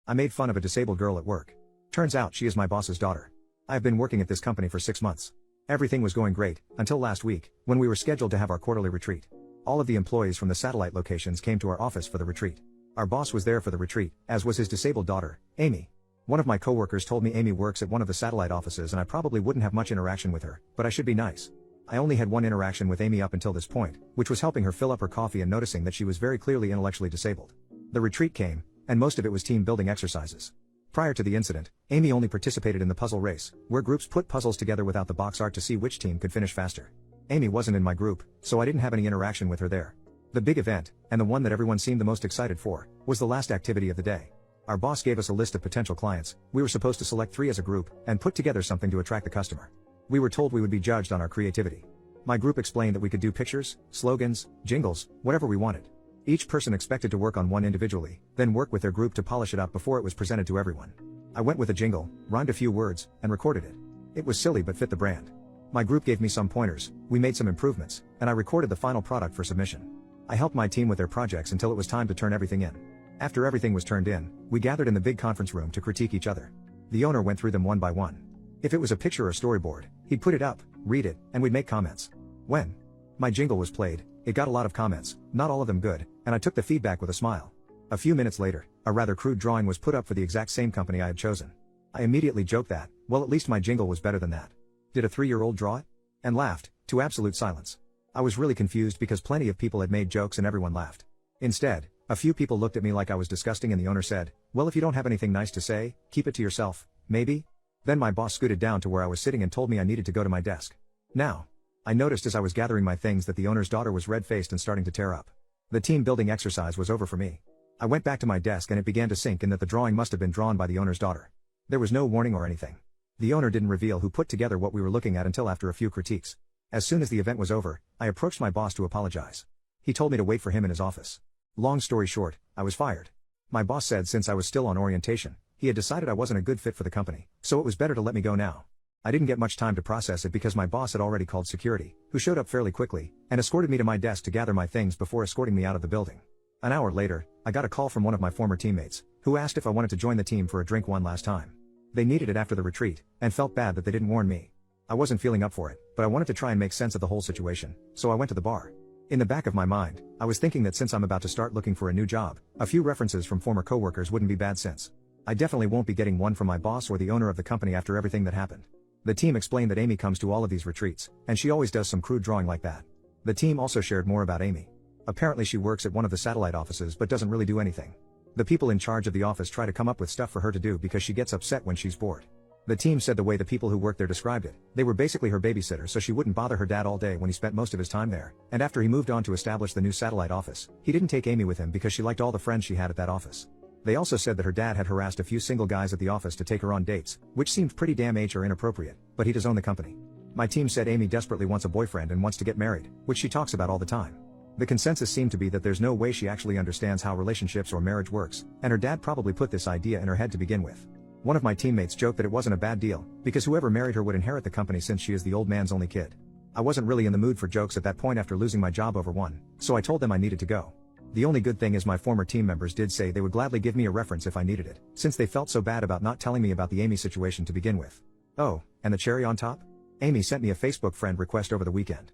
I made fun of a disabled girl at work. Turns out she is my boss's daughter. I have been working at this company for 6 months. Everything was going great, until last week, when we were scheduled to have our quarterly retreat. All of the employees from the satellite locations came to our office for the retreat. Our boss was there for the retreat, as was his disabled daughter, Amy. One of my coworkers told me Amy works at one of the satellite offices and I probably wouldn't have much interaction with her, but I should be nice. I only had one interaction with Amy up until this point, which was helping her fill up her coffee and noticing that she was very clearly intellectually disabled. The retreat came, and most of it was team building exercises. Prior to the incident, Amy only participated in the puzzle race, where groups put puzzles together without the box art to see which team could finish faster. Amy wasn't in my group, so I didn't have any interaction with her there. The big event, and the one that everyone seemed the most excited for, was the last activity of the day. Our boss gave us a list of potential clients. We were supposed to select 3 as a group, and put together something to attract the customer. We were told we would be judged on our creativity. My group explained that we could do pictures, slogans, jingles, whatever we wanted. Each person expected to work on one individually, then work with their group to polish it up before it was presented to everyone. I went with a jingle, rhymed a few words, and recorded it. It was silly but fit the brand. My group gave me some pointers, we made some improvements, and I recorded the final product for submission. I helped my team with their projects until it was time to turn everything in. After everything was turned in, we gathered in the big conference room to critique each other. The owner went through them one by one. If it was a picture or storyboard, he'd put it up, read it, and we'd make comments. When my jingle was played, it got a lot of comments, not all of them good, and I took the feedback with a smile. A few minutes later, a rather crude drawing was put up for the exact same company I had chosen. I immediately joked that, well, at least my jingle was better than that. Did a 3-year-old draw it? And laughed, to absolute silence. I was really confused because plenty of people had made jokes and everyone laughed. Instead, a few people looked at me like I was disgusting and the owner said, well, if you don't have anything nice to say, keep it to yourself, maybe? Then my boss scooted down to where I was sitting and told me I needed to go to my desk. Now, I noticed as I was gathering my things that the owner's daughter was red-faced and starting to tear up. The team building exercise was over for me. I went back to my desk and it began to sink in that the drawing must have been drawn by the owner's daughter. There was no warning or anything. The owner didn't reveal who put together what we were looking at until after a few critiques. As soon as the event was over, I approached my boss to apologize. He told me to wait for him in his office. Long story short, I was fired. My boss said since I was still on orientation, he had decided I wasn't a good fit for the company, so it was better to let me go now. I didn't get much time to process it because my boss had already called security, who showed up fairly quickly, and escorted me to my desk to gather my things before escorting me out of the building. An hour later, I got a call from one of my former teammates, who asked if I wanted to join the team for a drink one last time. They needed it after the retreat, and felt bad that they didn't warn me. I wasn't feeling up for it, but I wanted to try and make sense of the whole situation, so I went to the bar. In the back of my mind, I was thinking that since I'm about to start looking for a new job, a few references from former coworkers wouldn't be bad since. I definitely won't be getting one from my boss or the owner of the company after everything that happened. The team explained that Amy comes to all of these retreats, and she always does some crude drawing like that. The team also shared more about Amy. Apparently she works at one of the satellite offices but doesn't really do anything. The people in charge of the office try to come up with stuff for her to do because she gets upset when she's bored. The team said the way the people who worked there described it, they were basically her babysitter so she wouldn't bother her dad all day when he spent most of his time there, and after he moved on to establish the new satellite office, he didn't take Amy with him because she liked all the friends she had at that office. They also said that her dad had harassed a few single guys at the office to take her on dates, which seemed pretty damn age or inappropriate, but he does own the company. My team said Amy desperately wants a boyfriend and wants to get married, which she talks about all the time. The consensus seemed to be that there's no way she actually understands how relationships or marriage works, and her dad probably put this idea in her head to begin with. One of my teammates joked that it wasn't a bad deal, because whoever married her would inherit the company since she is the old man's only kid. I wasn't really in the mood for jokes at that point after losing my job over one, so I told them I needed to go. The only good thing is my former team members did say they would gladly give me a reference if I needed it, since they felt so bad about not telling me about the Amy situation to begin with. Oh, and the cherry on top? Amy sent me a Facebook friend request over the weekend.